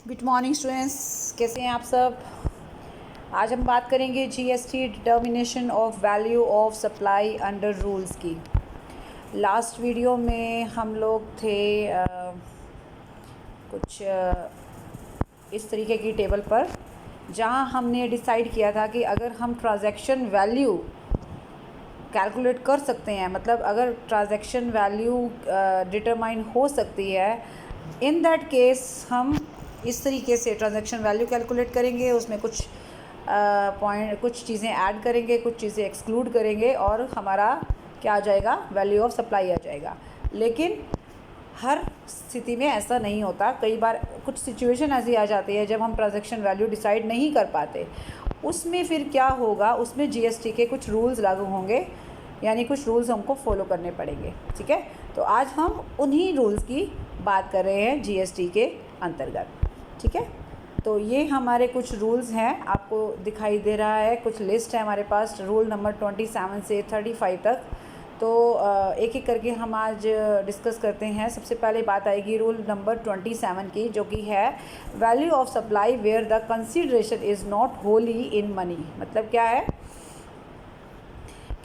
Good morning students, कैसे हैं आप सब। आज हम बात करेंगे GST determination of value of supply under rules की। लास्ट वीडियो में हम लोग थे कुछ इस तरीके की टेबल पर, जहां हमने डिसाइड किया था कि अगर हम ट्रांजैक्शन वैल्यू कैलकुलेट कर सकते हैं, मतलब अगर ट्रांजैक्शन वैल्यू डिटरमाइन हो सकती है, इन दैट केस हम इस तरीके से ट्रांजैक्शन वैल्यू कैलकुलेट करेंगे। उसमें कुछ कुछ चीज़ें ऐड करेंगे, कुछ चीज़ें एक्सक्लूड करेंगे और हमारा क्या आ जाएगा, वैल्यू ऑफ सप्लाई आ जाएगा। लेकिन हर स्थिति में ऐसा नहीं होता। कई बार कुछ सिचुएशन ऐसी आ जाती है जब हम ट्रांजैक्शन वैल्यू डिसाइड नहीं कर पाते। उसमें फिर क्या होगा, उसमें जीएसटी के कुछ रूल्स लागू होंगे, यानी कुछ रूल्स हमको फॉलो करने पड़ेंगे। ठीक है, तो आज हम उन्हीं रूल्स की बात कर रहे हैं जीएसटी के अंतर्गत। ठीक है, तो ये हमारे कुछ रूल्स हैं, आपको दिखाई दे रहा है, कुछ लिस्ट है हमारे पास, रूल नंबर 27 से 35 तक। तो एक एक करके हम आज डिस्कस करते हैं। सबसे पहले बात आएगी रूल नंबर 27 की, जो कि है value of supply where the consideration is not wholly in money. मतलब क्या है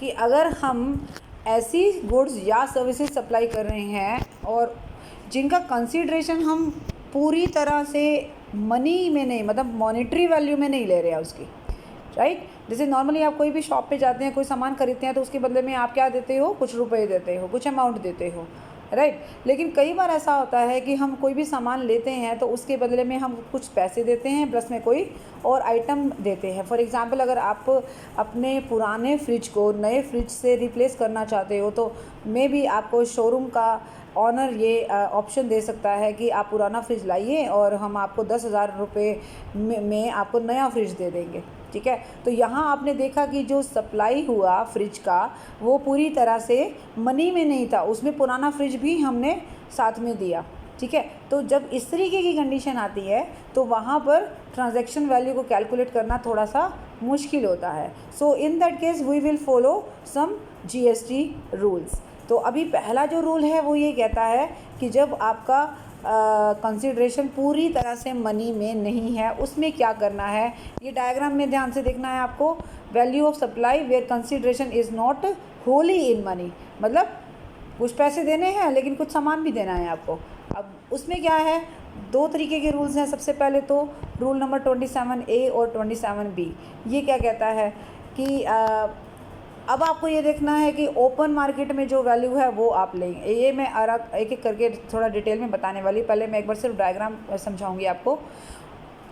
कि अगर हम ऐसी गुड्स या सर्विसेज सप्लाई कर रहे हैं और जिनका कंसीडरेशन हम पूरी तरह से मनी में नहीं, मतलब मॉनेटरी वैल्यू में नहीं ले रहे हैं उसकी, राइट। जैसे नॉर्मली आप कोई भी शॉप पे जाते हैं, कोई सामान खरीदते हैं, तो उसके बदले में आप क्या देते हो, कुछ रुपए देते हो, कुछ अमाउंट देते हो, राइट। लेकिन कई बार ऐसा होता है कि हम कोई भी सामान लेते हैं तो उसके बदले में हम कुछ पैसे देते हैं, प्लस में कोई और आइटम देते हैं। फॉर एग्ज़ाम्पल, अगर आप अपने पुराने फ्रिज को नए फ्रिज से रिप्लेस करना चाहते हो तो मे बी आपको शोरूम का ऑनर ये ऑप्शन दे सकता है कि आप पुराना फ्रिज लाइए और हम आपको 10,000 रुपये में आपको नया फ्रिज दे देंगे। ठीक है, तो यहाँ आपने देखा कि जो सप्लाई हुआ फ्रिज का वो पूरी तरह से मनी में नहीं था, उसमें पुराना फ्रिज भी हमने साथ में दिया। ठीक है, तो जब इस तरीके की कंडीशन आती है तो वहाँ पर ट्रांजैक्शन वैल्यू को कैलकुलेट करना थोड़ा सा मुश्किल होता है। So in that case we will follow some GST rules. तो अभी पहला जो रूल है वो ये कहता है कि जब आपका कंसिडरेशन पूरी तरह से मनी में नहीं है, उसमें क्या करना है, ये डायग्राम में ध्यान से देखना है आपको। Value of supply where consideration is not wholly in money, मतलब कुछ पैसे देने हैं लेकिन कुछ सामान भी देना है आपको। अब उसमें क्या है, दो तरीके के रूल्स हैं। सबसे पहले तो रूल नंबर 27A और 27B। ये क्या कहता है कि अब आपको ये देखना है कि ओपन मार्केट में जो वैल्यू है वो आप लेंगे। ये मैं एक एक करके थोड़ा डिटेल में बताने वाली। पहले मैं एक बार सिर्फ डायग्राम समझाऊंगी आपको।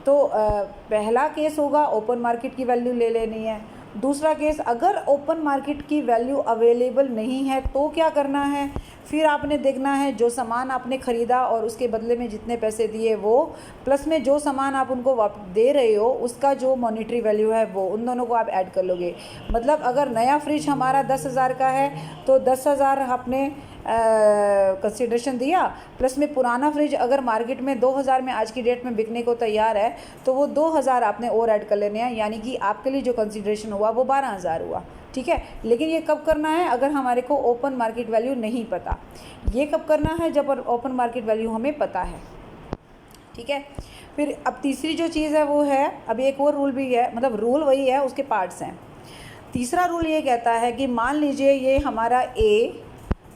तो पहला केस होगा ओपन मार्केट की वैल्यू ले लेनी है। दूसरा केस, अगर ओपन मार्केट की वैल्यू अवेलेबल नहीं है तो क्या करना है, फिर आपने देखना है जो सामान आपने ख़रीदा और उसके बदले में जितने पैसे दिए वो, प्लस में जो सामान आप उनको दे रहे हो उसका जो मॉनेटरी वैल्यू है वो, उन दोनों को आप ऐड कर लोगे। मतलब अगर नया फ्रिज हमारा 10,000 का है तो 10,000 आपने कंसिडरेशन दिया, प्लस में पुराना फ्रिज अगर मार्केट में 2,000 में आज की डेट में बिकने को तैयार है तो वो 2,000 आपने और ऐड कर लेने हैं, यानी कि आपके लिए जो कंसिडरेशन हुआ वो 12,000 हुआ। ठीक है, लेकिन ये कब करना है, अगर हमारे को ओपन मार्केट वैल्यू नहीं पता। ये कब करना है, जब ओपन मार्केट वैल्यू हमें पता है। ठीक है, फिर अब तीसरी जो चीज़ है वो है, अब एक और रूल भी है, मतलब रूल वही है, उसके पार्ट्स हैं। तीसरा रूल ये कहता है कि मान लीजिए ये हमारा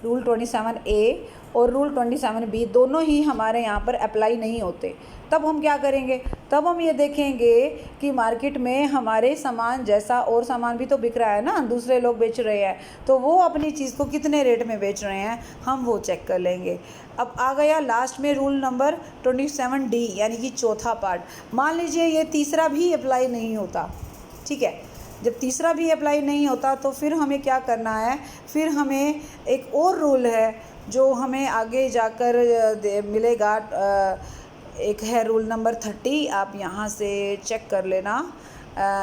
रूल 27A और रूल 27B दोनों ही हमारे यहाँ पर अप्लाई नहीं होते। तब हम क्या करेंगे, तब हम ये देखेंगे कि मार्केट में हमारे सामान जैसा और सामान भी तो बिक रहा है ना, दूसरे लोग बेच रहे हैं, तो वो अपनी चीज़ को कितने रेट में बेच रहे हैं हम वो चेक कर लेंगे। अब आ गया लास्ट में रूल नंबर 27D, यानी कि चौथा पार्ट। मान लीजिए ये तीसरा भी अप्लाई नहीं होता। ठीक है, जब तीसरा भी अप्लाई नहीं होता तो फिर हमें क्या करना है, फिर हमें एक और रूल है जो हमें आगे जाकर मिलेगा। एक है रूल नंबर 30, आप यहाँ से चेक कर लेना।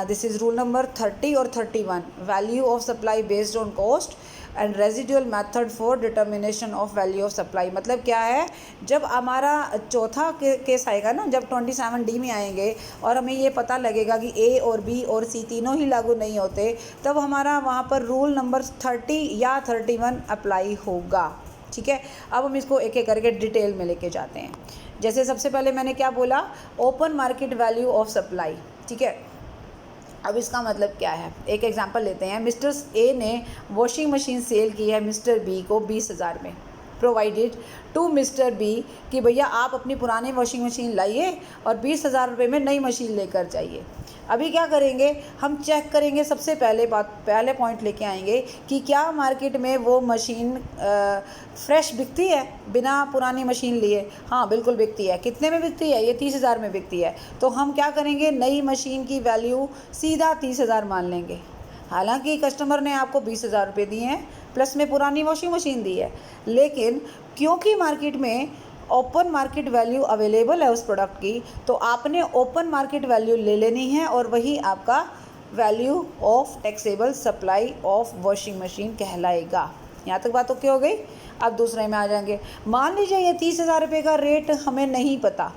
दिस इज़ रूल नंबर 30 और 31, value of supply based on cost and residual method for determination of value of supply. मतलब क्या है, जब हमारा चौथा केस आएगा ना, जब 27D में आएंगे और हमें ये पता लगेगा कि A और B और C तीनों ही लागू नहीं होते, तब हमारा वहाँ पर रूल नंबर 30 या 31 अप्लाई होगा। ठीक है। अब हम इसको एक एक करके डिटेल में लेके जाते हैं। जैसे सबसे पहले मैंने क्या बोला, open market value of supply, ठीक है। अब इसका मतलब क्या है, एक एग्जांपल लेते हैं। मिस्टर ए ने वॉशिंग मशीन सेल की है मिस्टर बी को 20,000 में, प्रोवाइडेड टू मिस्टर बी कि भैया आप अपनी पुरानी वॉशिंग मशीन लाइए और 20,000 रुपये में नई मशीन लेकर जाइए। अभी क्या करेंगे, हम चेक करेंगे, सबसे पहले पॉइंट लेके आएंगे कि क्या मार्केट में वो मशीन फ्रेश बिकती है बिना पुरानी मशीन लिए। हाँ बिल्कुल बिकती है। कितने में बिकती है, ये 30,000 में बिकती है। तो हम क्या करेंगे, नई मशीन की वैल्यू सीधा 30,000 मान लेंगे। हालांकि कस्टमर ने आपको 20,000 रुपये दिए हैं, प्लस में पुरानी वॉशिंग मशीन दी है, लेकिन क्योंकि मार्केट में ओपन मार्केट वैल्यू अवेलेबल है उस प्रोडक्ट की, तो आपने ओपन मार्केट वैल्यू ले लेनी है और वही आपका value of taxable supply of washing machine कहलाएगा। यहाँ तक बात ओके हो गई। अब दूसरे में आ जाएंगे। मान लीजिए ये 30,000 रुपये का रेट हमें नहीं पता,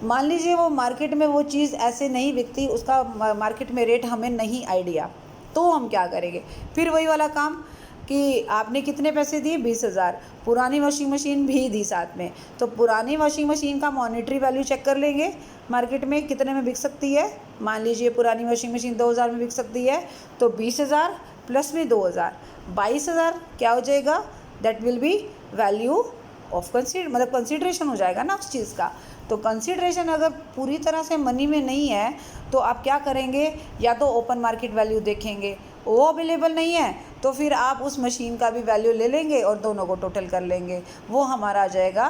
मान लीजिए वो मार्केट में वो चीज़ ऐसे नहीं बिकती, उसका मार्केट में रेट हमें नहीं आइडिया, तो हम क्या करेंगे, फिर वही वाला काम कि आपने कितने पैसे दिए, 20,000, पुरानी वॉशिंग मशीन भी दी साथ में, तो पुरानी वॉशिंग मशीन का मॉनेटरी वैल्यू चेक कर लेंगे मार्केट में कितने में बिक सकती है। मान लीजिए पुरानी वॉशिंग मशीन 2,000 में बिक सकती है, तो 20,000 प्लस में 2,000, 22,000 क्या हो जाएगा, that will be value of मतलब कंसिडरेशन हो जाएगा ना उस चीज़ का। तो कंसिडरेशन अगर पूरी तरह से मनी में नहीं है तो आप क्या करेंगे, या तो ओपन मार्केट वैल्यू देखेंगे, वो अवेलेबल नहीं है तो फिर आप उस मशीन का भी वैल्यू ले लेंगे और दोनों को टोटल कर लेंगे, वो हमारा आ जाएगा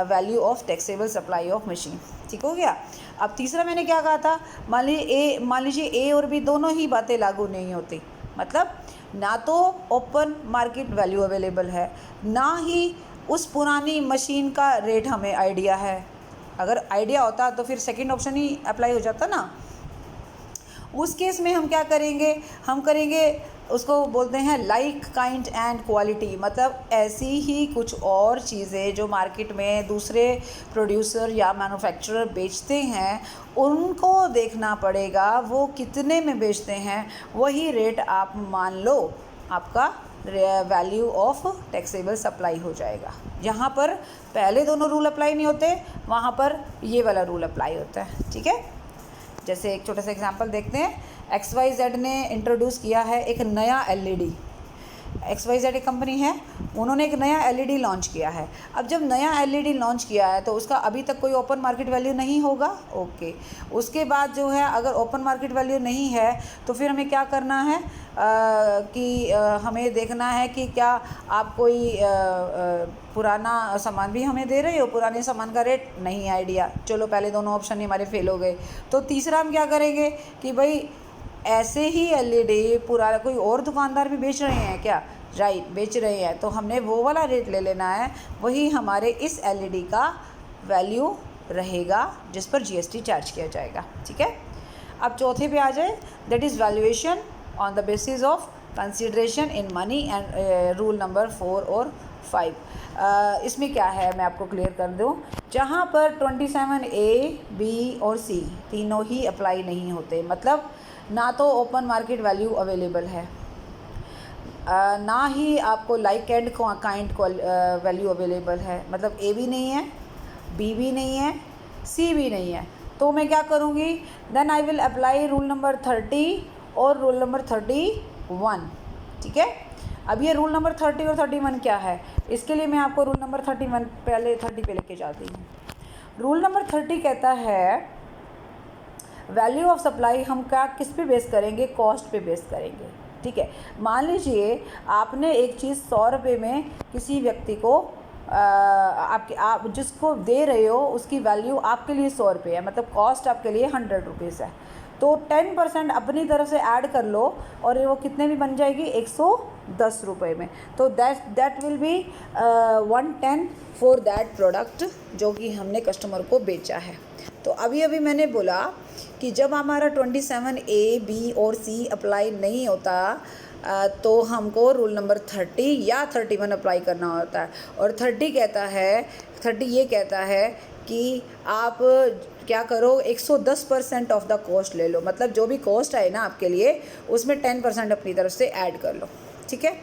value of taxable supply of machine. ठीक हो गया। अब तीसरा मैंने क्या कहा था, मान लीजिए ए और बी दोनों ही बातें लागू नहीं होती, मतलब ना तो ओपन मार्केट वैल्यू अवेलेबल है, ना ही उस पुरानी मशीन का रेट हमें आइडिया है। अगर आइडिया होता तो फिर सेकंड ऑप्शन ही अप्लाई हो जाता ना। उस केस में हम क्या करेंगे, हम करेंगे उसको बोलते हैं लाइक काइंड एंड क्वालिटी, मतलब ऐसी ही कुछ और चीज़ें जो मार्केट में दूसरे प्रोड्यूसर या मैन्युफैक्चरर बेचते हैं उनको देखना पड़ेगा वो कितने में बेचते हैं, वही रेट आप मान लो, आपका वैल्यू ऑफ टैक्सेबल सप्लाई हो जाएगा। यहाँ पर पहले दोनों रूल अप्लाई नहीं होते, वहाँ पर ये वाला रूल अप्लाई होता है। ठीक है। जैसे एक छोटा सा एग्जांपल देखते हैं। XYZ ने इंट्रोड्यूस किया है एक नया LED। XYZ एक कंपनी है, उन्होंने एक नया LED लॉन्च किया है। अब जब नया LED लॉन्च किया है तो उसका अभी तक कोई ओपन मार्केट वैल्यू नहीं होगा। ओके, उसके बाद जो है अगर ओपन मार्केट वैल्यू नहीं है तो फिर हमें क्या करना है कि हमें देखना है कि क्या आप कोई पुराना सामान भी हमें दे रहे हो, पुराने सामान का रेट नहीं आइडिया, चलो पहले दोनों ऑप्शन ही हमारे फेल हो गए। तो तीसरा हम क्या करेंगे कि भाई ऐसे ही LED पुराना कोई और दुकानदार भी बेच रहे हैं क्या, राइट बेच रहे हैं, तो हमने वो वाला रेट ले लेना है, वही हमारे इस LED का वैल्यू रहेगा जिस पर GST चार्ज किया जाएगा। ठीक है। अब चौथे पे आ जाए, that is valuation on the basis of consideration in money and rule number 4 और 5। इसमें क्या है मैं आपको क्लियर कर दूं, जहाँ पर 27A, B और C तीनों ही अप्लाई नहीं होते, मतलब ना तो ओपन मार्केट वैल्यू अवेलेबल है, ना ही आपको like and kind value available है, मतलब A भी नहीं है, B भी नहीं है, C भी नहीं है, तो मैं क्या करूँगी, then I will apply rule number 30 और रूल नंबर 31। ठीक है। अब ये रूल नंबर 30 और 31 क्या है, इसके लिए मैं आपको रूल नंबर 31 पहले 30 पे लेके जाती हूँ। रूल नंबर 30 कहता है वैल्यू ऑफ सप्लाई हम क्या किस पे बेस करेंगे, कॉस्ट पे बेस करेंगे। ठीक है। मान लीजिए आपने एक चीज़ 100 रुपये में किसी व्यक्ति को आप जिसको दे रहे हो उसकी वैल्यू आपके लिए 100 रुपये है, मतलब कॉस्ट आपके लिए 100 रुपीज़ है, तो 10% अपनी तरफ से ऐड कर लो और वो कितने में बन जाएगी, 110 रुपये में। तो that will be 110 for that product जो कि हमने कस्टमर को बेचा है। तो अभी मैंने बोला कि जब हमारा 27A, B और C अप्लाई नहीं होता तो हमको रूल नंबर 30 या 31 अप्लाई करना होता है। और 30 ये कहता है कि आप क्या करो, 110% ऑफ द कॉस्ट ले लो, मतलब जो भी कॉस्ट आए ना आपके लिए उसमें 10% अपनी तरफ से ऐड कर लो। ठीक है।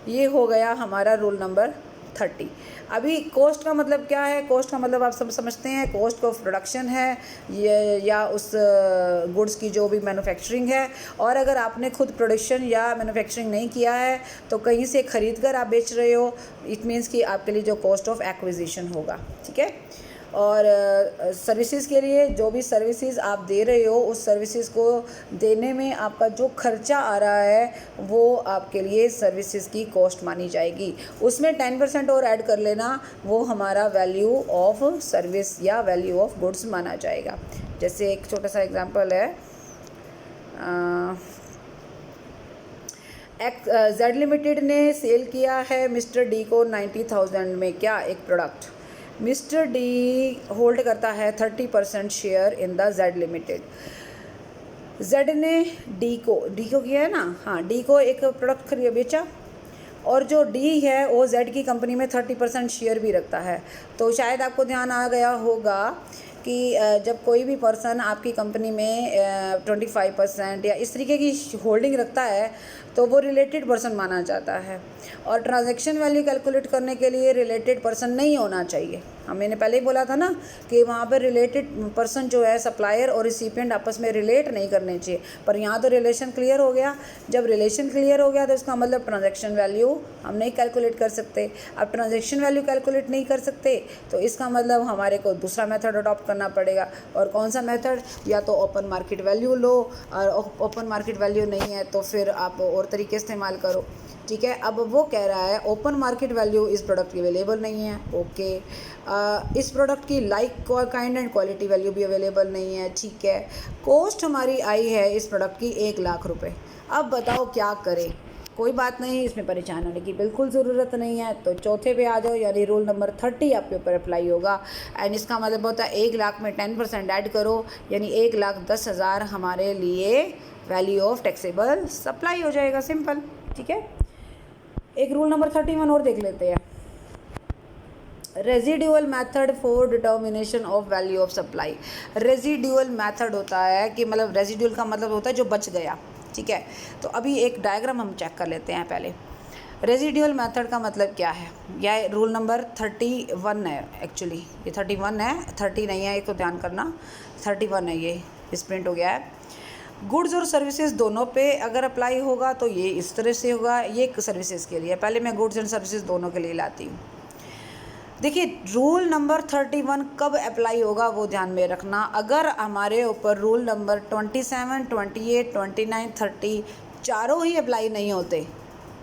ये हो गया हमारा रूल नंबर 30। अभी कॉस्ट का मतलब क्या है? कॉस्ट का मतलब आप सब समझते हैं, कॉस्ट ऑफ प्रोडक्शन है ये, या उस गुड्स की जो भी मैन्युफैक्चरिंग है। और अगर आपने खुद प्रोडक्शन या मैन्युफैक्चरिंग नहीं किया है तो कहीं से ख़रीद कर आप बेच रहे हो, इट मीन्स कि आपके लिए जो कॉस्ट ऑफ एक्विजिशन होगा, ठीक है। और सर्विसेज के लिए जो भी सर्विसेज आप दे रहे हो, उस सर्विसेज को देने में आपका जो खर्चा आ रहा है वो आपके लिए सर्विसेज की कॉस्ट मानी जाएगी। उसमें 10% और ऐड कर लेना, वो हमारा वैल्यू ऑफ सर्विस या वैल्यू ऑफ गुड्स माना जाएगा। जैसे एक छोटा सा एग्जांपल है, जेड लिमिटेड ने सेल किया है मिस्टर डी को 90,000 में क्या एक प्रोडक्ट। मिस्टर डी होल्ड करता है 30% share in the Z limited. Z ने डी को किया है ना, हाँ, डी को एक प्रोडक्ट खरीद बेचा, और जो डी है वो जेड की कंपनी में 30% शेयर भी रखता है। तो शायद आपको ध्यान आ गया होगा कि जब कोई भी पर्सन आपकी कंपनी में 25% या इस तरीके की होल्डिंग रखता है तो वो रिलेटेड पर्सन माना जाता है। और ट्रांजैक्शन वैल्यू कैलकुलेट करने के लिए रिलेटेड पर्सन नहीं होना चाहिए। मैंने पहले ही बोला था ना कि वहाँ पर रिलेटेड पर्सन जो है, सप्लायर और रिसिपिएंट आपस में रिलेट नहीं करने चाहिए, पर यहाँ तो रिलेशन क्लियर हो गया। जब रिलेशन क्लियर हो गया तो इसका मतलब ट्रांजैक्शन वैल्यू हम नहीं कैलकुलेट कर सकते। अब ट्रांजैक्शन वैल्यू कैलकुलेट नहीं कर सकते तो इसका मतलब हमारे को दूसरा मेथड अडॉप्ट करना पड़ेगा। और कौन सा मेथड? या तो ओपन मार्केट वैल्यू लो, और ओपन मार्केट वैल्यू नहीं है तो फिर आप और तरीके इस्तेमाल करो, ठीक है। अब वो कह रहा है ओपन मार्केट वैल्यू इस प्रोडक्ट की अवेलेबल नहीं है, ओके। इस प्रोडक्ट की like kind and quality value भी अवेलेबल नहीं है, ठीक है। कॉस्ट हमारी आई है इस प्रोडक्ट की 1 लाख रुपए। अब बताओ क्या करें? कोई बात नहीं, इसमें परेशान होने की बिल्कुल ज़रूरत नहीं है। तो चौथे पे आ जाओ, यानी रूल नंबर 30 आपके ऊपर अप्लाई होगा। एंड इसका मतलब होता है 1 लाख में 10% ऐड करो, यानी 1,10,000 हमारे लिए वैल्यू ऑफ टैक्सेबल सप्लाई हो जाएगा। सिंपल, ठीक है। एक रूल नंबर 31 और देख लेते हैं, residual method for determination of value of supply. Residual method होता है कि मतलब रेजिडुअल का मतलब होता है जो बच गया, ठीक है। तो अभी एक डायग्राम हम चेक कर लेते हैं पहले। रेजिडुअल मेथड का मतलब क्या है? यह रूल नंबर 31 है, एक्चुअली ये 31 है, 30 नहीं है, एक तो ध्यान करना, 31 है, ये प्रिंट हो गया है। गुड्स और सर्विसेज दोनों पे अगर अप्लाई होगा तो ये इस तरह से होगा। ये सर्विसेज के लिए, पहले मैं गुड्स एंड सर्विसेज दोनों के लिए लाती हूँ। देखिए, रूल नंबर 31 कब अप्लाई होगा वो ध्यान में रखना। अगर हमारे ऊपर रूल नंबर 27, 28, 29, 30 चारों ही अप्लाई नहीं होते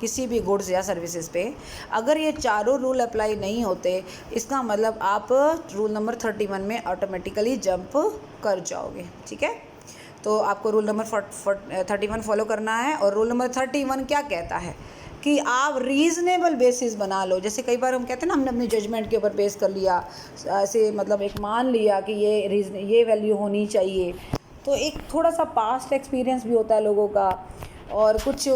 किसी भी गुड्स या सर्विसेज पे, अगर ये चारों रूल अप्लाई नहीं होते, इसका मतलब आप रूल नंबर 31 में ऑटोमेटिकली जंप कर जाओगे, ठीक है। तो आपको रूल नंबर 31 फॉलो करना है। और रूल नंबर 31 क्या कहता है कि आप रीज़नेबल बेसिस बना लो। जैसे कई बार हम कहते हैं ना, हमने अपनी जजमेंट के ऊपर बेस कर लिया, ऐसे मतलब एक मान लिया कि ये वैल्यू होनी चाहिए। तो एक थोड़ा सा पास्ट एक्सपीरियंस भी होता है लोगों का, और कुछ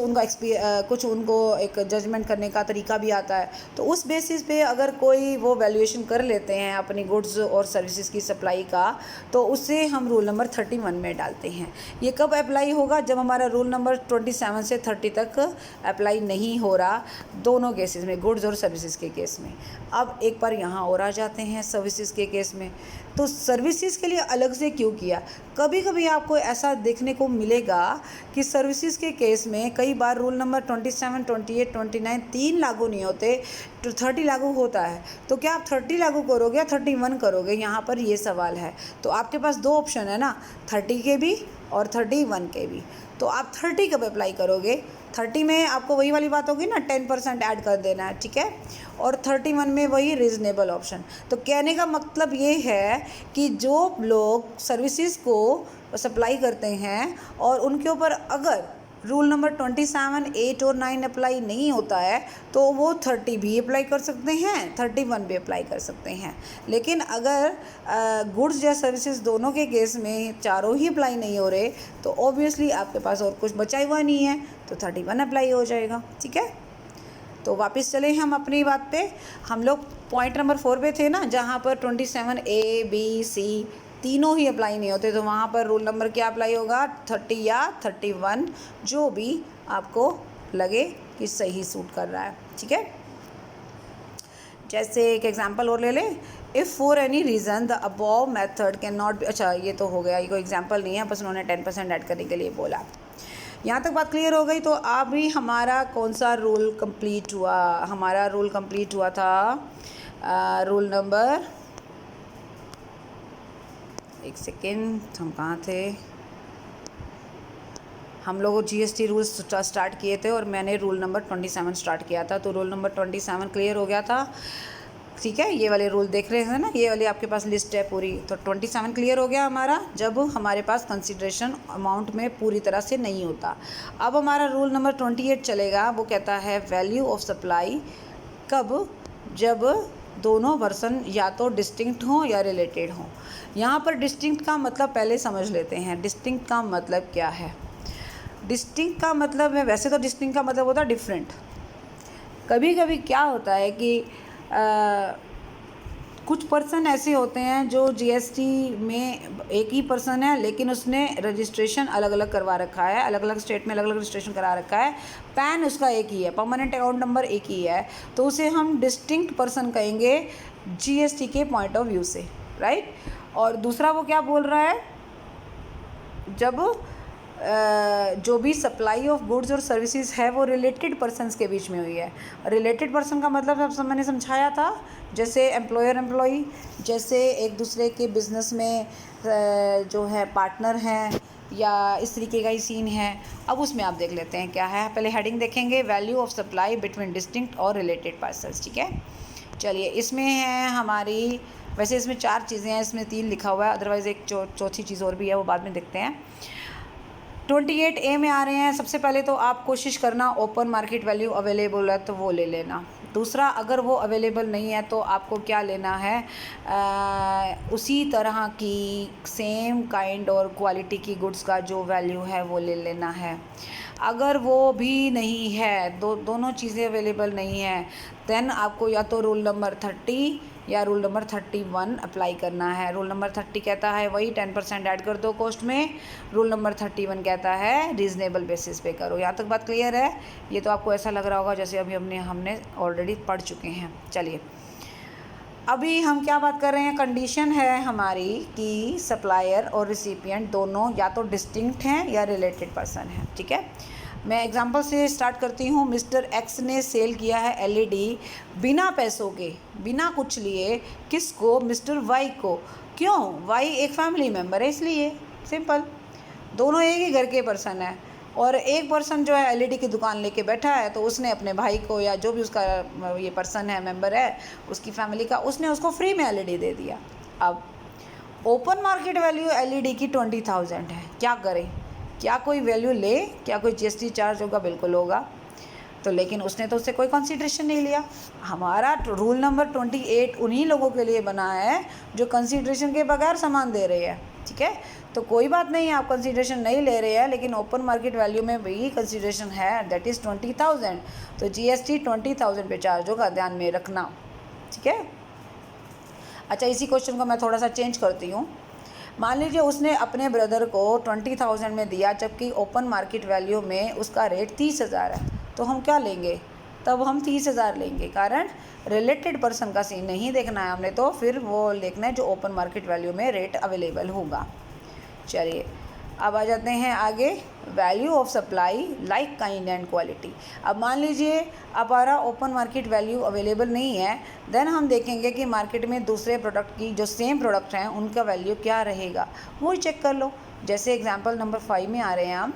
उनको एक जजमेंट करने का तरीका भी आता है। तो उस बेसिस पे अगर कोई वो वैल्यूएशन कर लेते हैं अपनी गुड्स और सर्विसेज की सप्लाई का, तो उससे हम रूल नंबर 31 में डालते हैं। ये कब अप्लाई होगा? जब हमारा रूल नंबर 27 से 30 तक अप्लाई नहीं हो रहा, दोनों केसेस में, गुड्स और सर्विसेज के केस में। अब एक बार यहाँ और आ जाते हैं सर्विसेज के केस में। तो सर्विसेज के लिए अलग से क्यों किया? कभी कभी आपको ऐसा देखने को मिलेगा कि सर्विसेज के केस में कई बार रूल नंबर 27, 28, 29 तीन लागू नहीं होते, तो 30 लागू होता है। तो क्या आप 30 लागू करोगे या 31 करोगे? यहाँ पर ये सवाल है। तो आपके पास दो ऑप्शन है ना, 30 के भी और 31 के भी। तो आप 30 कब अप्लाई करोगे? 30 में आपको वही वाली बात होगी ना, 10% ऐड कर देना है, ठीक है। और 31 में वही रीज़नेबल ऑप्शन। तो कहने का मतलब ये है कि जो लोग सर्विसेज को सप्लाई करते हैं और उनके ऊपर अगर रूल नंबर 27, 8 और 9 अप्लाई नहीं होता है, तो वो 30 भी अप्लाई कर सकते हैं, 31 भी अप्लाई कर सकते हैं। लेकिन अगर गुड्स या सर्विसेज दोनों के केस में चारों ही अप्लाई नहीं हो रहे, तो ऑब्वियसली आपके पास और कुछ बचा हुआ नहीं है, तो 31 अप्लाई हो जाएगा, ठीक है। तो वापस चले हम अपनी बात पे। हम लोग पॉइंट नंबर 4 पे थे ना, जहाँ पर 27 A, B, C तीनों ही अप्लाई नहीं होते, तो वहाँ पर रूल नंबर क्या अप्लाई होगा? 30 या 31, जो भी आपको लगे कि सही सूट कर रहा है, ठीक है। जैसे एक एग्जांपल और ले लें, if for any reason the above method can not be, अच्छा ये तो हो गया, ये कोई एग्जांपल नहीं है, बस उन्होंने 10% ऐड करने के लिए बोला। यहाँ तक बात क्लियर हो गई। तो अभी हमारा कौन सा रूल कंप्लीट हुआ? हमारा रूल कंप्लीट हुआ था रूल नंबर, एक सेकेंड, हम कहाँ थे? हम लोग जीएसटी रूल्स स्टार्ट किए थे और मैंने रूल नंबर 27 स्टार्ट किया था। तो रूल नंबर 27 क्लियर हो गया था, ठीक है। ये वाले रूल देख रहे हैं ना, ये वाली आपके पास लिस्ट है पूरी। तो 27 क्लियर हो गया हमारा, जब हमारे पास कंसिडरेशन अमाउंट में पूरी तरह से नहीं होता। अब हमारा रूल नंबर 28 चलेगा, वो कहता है वैल्यू ऑफ सप्लाई कब? जब दोनों वर्सन या तो डिस्टिंक्ट हों या रिलेटेड हों। यहाँ पर डिस्टिंक्ट का मतलब पहले समझ लेते हैं। डिस्टिंक्ट का मतलब क्या है? डिस्टिंक्ट का मतलब है, वैसे तो डिस्टिंक्ट का मतलब होता है डिफरेंट। कभी कभी क्या होता है कि कुछ पर्सन ऐसे होते हैं जो जीएसटी में एक ही पर्सन है, लेकिन उसने रजिस्ट्रेशन अलग अलग करवा रखा है, अलग अलग स्टेट में अलग अलग रजिस्ट्रेशन करा रखा है, पैन उसका एक ही है, परमानेंट अकाउंट नंबर एक ही है, तो उसे हम डिस्टिंक्ट पर्सन कहेंगे जीएसटी के पॉइंट ऑफ व्यू से, राइट। और दूसरा वो क्या बोल रहा है, जब जो भी सप्लाई ऑफ गुड्स और सर्विसेज है वो रिलेटेड पर्सन्स के बीच में हुई है। रिलेटेड पर्सन का मतलब सब मैंने समझाया था, जैसे एम्प्लॉयर एम्प्लॉई, जैसे एक दूसरे के बिज़नेस में जो है पार्टनर हैं, या इस तरीके का ही सीन है। अब उसमें आप देख लेते हैं क्या है। पहले हेडिंग देखेंगे, value of supply between distinct और रिलेटेड पार्सल्स, ठीक है। चलिए, इसमें है हमारी, वैसे इसमें 4 चीज़ें हैं, इसमें 3 लिखा हुआ है, अदरवाइज़ एक चौथी चीज़ और भी है, वो बाद में देखते हैं। 28A में आ रहे हैं। सबसे पहले तो आप कोशिश करना ओपन मार्केट वैल्यू अवेलेबल है तो वो ले लेना। दूसरा, अगर वो अवेलेबल नहीं है तो आपको क्या लेना है, उसी तरह की सेम काइंड और क्वालिटी की गुड्स का जो वैल्यू है वो ले लेना है। अगर वो भी नहीं है, दोनों चीज़ें अवेलेबल नहीं है, देन आपको या तो रूल नंबर 30 या रूल नंबर 31 अप्लाई करना है। रूल नंबर 30 कहता है वही 10% ऐड कर दो कॉस्ट में, रूल नंबर 31 कहता है रीज़नेबल बेसिस पे करो। यहाँ तक बात क्लियर है? ये तो आपको ऐसा लग रहा होगा जैसे अभी हमने ऑलरेडी पढ़ चुके हैं। चलिए, अभी हम क्या बात कर रहे हैं, कंडीशन है हमारी कि सप्लायर और रिसिपिएंट दोनों या तो डिस्टिंक्ट हैं या रिलेटेड पर्सन हैं, ठीक है। मैं एग्जांपल से स्टार्ट करती हूँ। मिस्टर एक्स ने सेल किया है एलईडी बिना पैसों के, बिना कुछ लिए, किसको? मिस्टर वाई को। क्यों? वाई एक फैमिली मेम्बर है इसलिए, सिंपल। दोनों एक ही घर के पर्सन है, और एक पर्सन जो है एलईडी की दुकान लेके बैठा है, तो उसने अपने भाई को या जो भी उसका ये पर्सन है, मेंबर है उसकी फैमिली का, उसने उसको फ्री में एलईडी दे दिया। अब ओपन मार्केट वैल्यू एलईडी की 20,000 है, क्या करें? क्या कोई वैल्यू ले? क्या कोई जीएसटी चार्ज होगा? बिल्कुल होगा। तो लेकिन उसने तो उससे कोई कंसीडरेशन नहीं लिया। हमारा रूल नंबर 28 उन्हीं लोगों के लिए बना है जो कंसीडरेशन के बगैर सामान दे रहे हैं, ठीक है। तो कोई बात नहीं, आप कंसीडरेशन नहीं ले रहे हैं, लेकिन ओपन मार्केट वैल्यू में भी कंसीडरेशन है, दैट इज़ 20,000। तो जीएसटी 20,000 पे चार्ज होगा, ध्यान में रखना, ठीक है। अच्छा, इसी क्वेश्चन को मैं थोड़ा सा चेंज करती हूँ। मान लीजिए उसने अपने ब्रदर को 20,000 में दिया, जबकि ओपन मार्केट वैल्यू में उसका रेट 30,000 है, तो हम क्या लेंगे? तब हम 30,000 लेंगे, कारण रिलेटेड पर्सन का सीन नहीं देखना है हमने, तो फिर वो देखना है जो ओपन मार्केट वैल्यू में रेट अवेलेबल होगा। चलिए, अब आ जाते हैं आगे, value of supply like kind and quality. अब मान लीजिए हमारा ओपन मार्केट वैल्यू अवेलेबल नहीं है, देन हम देखेंगे कि मार्केट में दूसरे प्रोडक्ट की जो सेम प्रोडक्ट हैं उनका वैल्यू क्या रहेगा, वो चेक कर लो। जैसे एग्जांपल नंबर 5 में आ रहे हैं हम,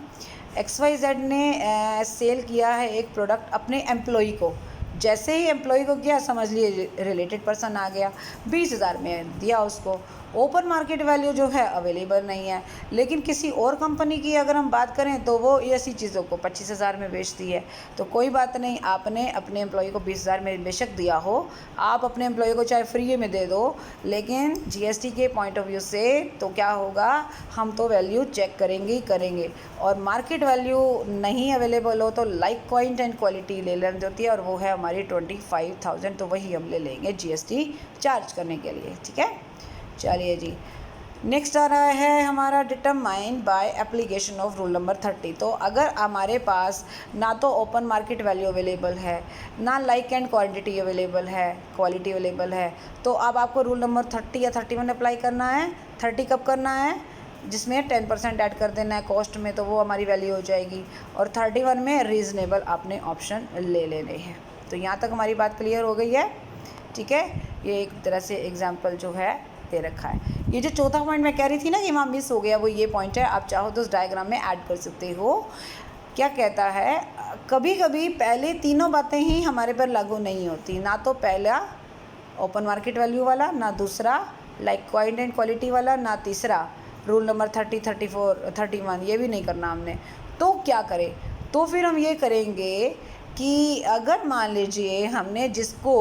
XYZ ने सेल किया है एक प्रोडक्ट अपने एम्प्लॉई को। जैसे ही एम्प्लॉई को किया, समझ लिए रिलेटेड पर्सन आ गया, 20,000 में दिया उसको। ओपन मार्केट वैल्यू जो है अवेलेबल नहीं है, लेकिन किसी और कंपनी की अगर हम बात करें तो वो ऐसी चीज़ों को 25,000 में बेचती है। तो कोई बात नहीं, आपने अपने एम्प्लॉई को 20,000 में बेशक दिया हो, आप अपने एम्प्लॉई को चाहे फ्री में दे दो, लेकिन जीएसटी के पॉइंट ऑफ व्यू से तो क्या होगा, हम तो वैल्यू चेक करेंगे ही करेंगे। और मार्केट वैल्यू नहीं अवेलेबल हो तो लाइक क्वाइंट एंड क्वालिटी ले लेनी होती है, और वो है हमारी 25,000, तो वही हम ले लेंगे जीएसटी चार्ज करने के लिए, ठीक है। चलिए जी, नेक्स्ट आ रहा है हमारा determine by application of rule number 30। तो अगर हमारे पास ना तो ओपन मार्केट वैल्यू अवेलेबल है, ना लाइक एंड क्वांटिटी अवेलेबल है, क्वालिटी अवेलेबल है, तो अब आपको रूल नंबर 30 या 31 अप्लाई करना है। 30 कब करना है? जिसमें 10% ऐड कर देना है कॉस्ट में, तो वो हमारी वैल्यू हो जाएगी। और 31 में रीज़नेबल आपने ऑप्शन ले लेने हैं। तो यहाँ तक हमारी बात क्लियर हो गई है, ठीक है। ये एक तरह से एग्जाम्पल जो है दे रखा है। ये जो चौथा पॉइंट मैं कह रही थी ना कि वहाँ मिस हो गया, वो ये पॉइंट है। आप चाहो तो उस डायग्राम में ऐड कर सकते हो। क्या कहता है, कभी कभी पहले तीनों बातें ही हमारे पर लागू नहीं होती। ना तो पहला ओपन मार्केट वैल्यू वाला, ना दूसरा लाइक क्वांटिटी एंड क्वालिटी वाला, ना तीसरा रूल नंबर 30, 34, 31 ये भी नहीं करना हमने। तो क्या करें? तो फिर हम ये करेंगे कि अगर मान लीजिए हमने जिसको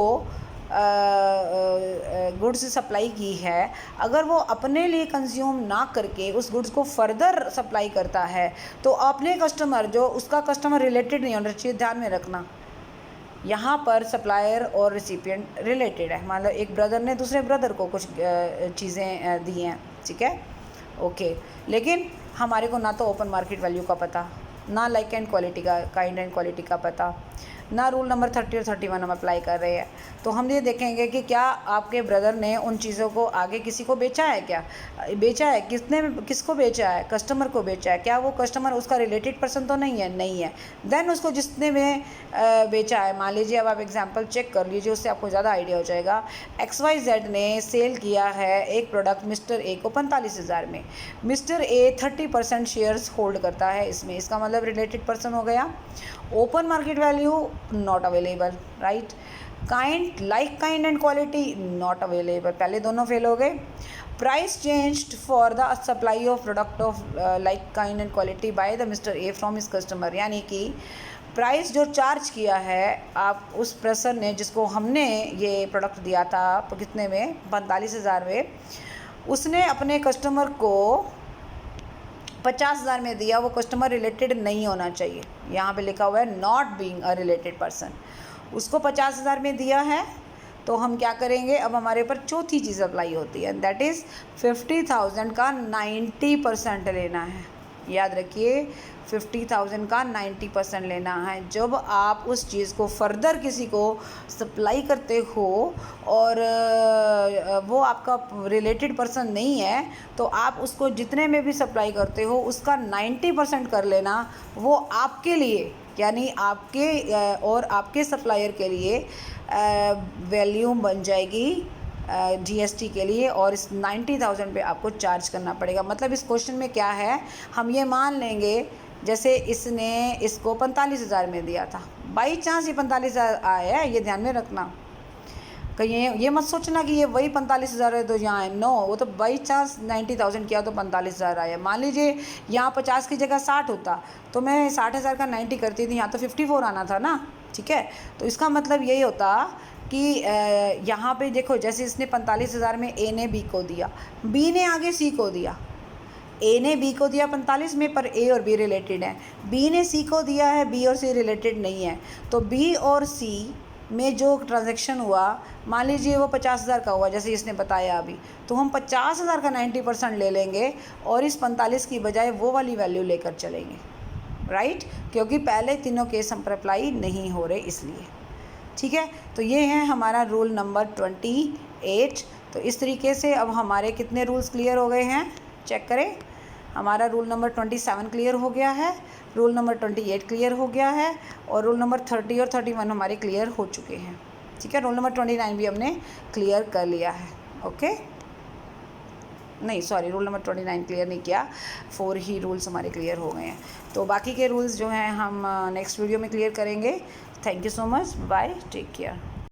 गुड्स सप्लाई की है, अगर वो अपने लिए कंज्यूम ना करके उस गुड्स को फर्दर सप्लाई करता है, तो अपने कस्टमर जो उसका कस्टमर रिलेटेड नहीं होना चाहिए। ध्यान में रखना, यहाँ पर सप्लायर और रिसिपिएंट रिलेटेड है। मान लो एक ब्रदर ने दूसरे ब्रदर को कुछ चीज़ें दी हैं, ठीक है, ओके। लेकिन हमारे को ना तो ओपन मार्केट वैल्यू का पता, ना लाइक एंड क्वालिटी का, काइंड एंड क्वालिटी का पता, ना रूल नंबर 30 और 31 हम अप्लाई कर रहे हैं। तो हम ये देखेंगे कि क्या आपके ब्रदर ने उन चीज़ों को आगे किसी को बेचा है, क्या बेचा है, किसको बेचा है, कस्टमर को बेचा है। क्या वो कस्टमर उसका रिलेटेड पर्सन तो नहीं है? नहीं है। देन उसको जिसने में बेचा है, मान लीजिए अब आप एग्जांपल चेक कर लीजिए, उससे आपको ज़्यादा आइडिया हो जाएगा। XYZ ने सेल किया है एक प्रोडक्ट मिस्टर ए को 45,000 में। मिस्टर ए 30% शेयर्स होल्ड करता है इसमें, इसका मतलब रिलेटेड पर्सन हो गया। Open market value not available, right. Kind and quality not available, पहले दोनों फेल हो गए। Price changed for the supply of product of like kind and quality by the mister A from his customer, यानी कि price जो charge किया है आप उस पर्सन ने जिसको हमने ये प्रोडक्ट दिया था, तो कितने में? 45,000 में। उसने अपने कस्टमर को 50,000 में दिया। वो कस्टमर रिलेटेड नहीं होना चाहिए, यहाँ पे लिखा हुआ है not being a related person. उसको 50,000 में दिया है, तो हम क्या करेंगे? अब हमारे ऊपर चौथी चीज़ अप्लाई होती है, दैट इज़ 50,000 का 90% लेना है। याद रखिए, 50,000 का 90% लेना है। जब आप उस चीज़ को फर्दर किसी को सप्लाई करते हो और वो आपका रिलेटेड पर्सन नहीं है, तो आप उसको जितने में भी सप्लाई करते हो उसका 90% कर लेना। वो आपके लिए, यानी आपके और आपके सप्लायर के लिए वैल्यू बन जाएगी GST के लिए, और इस 90,000 पे आपको चार्ज करना पड़ेगा। मतलब इस क्वेश्चन में क्या है, हम ये मान लेंगे जैसे इसने इसको 45,000 में दिया था, बाई चांस ये 45,000 आया है, ये ध्यान में रखना। कहीं ये मत सोचना कि ये वही 45,000 है तो यहाँ है, नो, वो तो बाई चांस 90,000 किया तो 45,000 आया। मान लीजिए यहाँ 50 की जगह 60 होता, तो मैं 60,000 का 90 करती थी, यहाँ तो 54 आना था ना, ठीक है। तो इसका मतलब यही होता कि यहाँ पे देखो, जैसे इसने 45,000 में ए ने बी को दिया, बी ने आगे सी को दिया। ए ने बी को दिया 45 में, पर ए और बी रिलेटेड हैं। बी ने सी को दिया है, बी और सी रिलेटेड नहीं है। तो बी और सी में जो ट्रांजैक्शन हुआ, मान लीजिए वो 50,000 का हुआ जैसे इसने बताया अभी, तो हम 50,000 का 90% ले लेंगे और इस 45 की बजाय वो वाली वैल्यू लेकर चलेंगे, राइट, क्योंकि पहले तीनों केस हम पर अप्लाई नहीं हो रहे इसलिए, ठीक है। तो ये है हमारा रूल नंबर 28। तो इस तरीके से अब हमारे कितने रूल्स क्लियर हो गए हैं, चेक करें। हमारा रूल नंबर 27 क्लियर हो गया है, रूल नंबर 28 क्लियर हो गया है, और रूल नंबर 30 और 31 हमारे क्लियर हो चुके हैं, ठीक है। रूल नंबर 29 भी हमने क्लियर कर लिया है, ओके। नहीं सॉरी, रूल नंबर 29 क्लियर नहीं किया, 4 ही रूल्स हमारे क्लियर हो गए हैं। तो बाकी के रूल्स जो हैं हम नेक्स्ट वीडियो में क्लियर करेंगे। Thank you so much, bye, take care.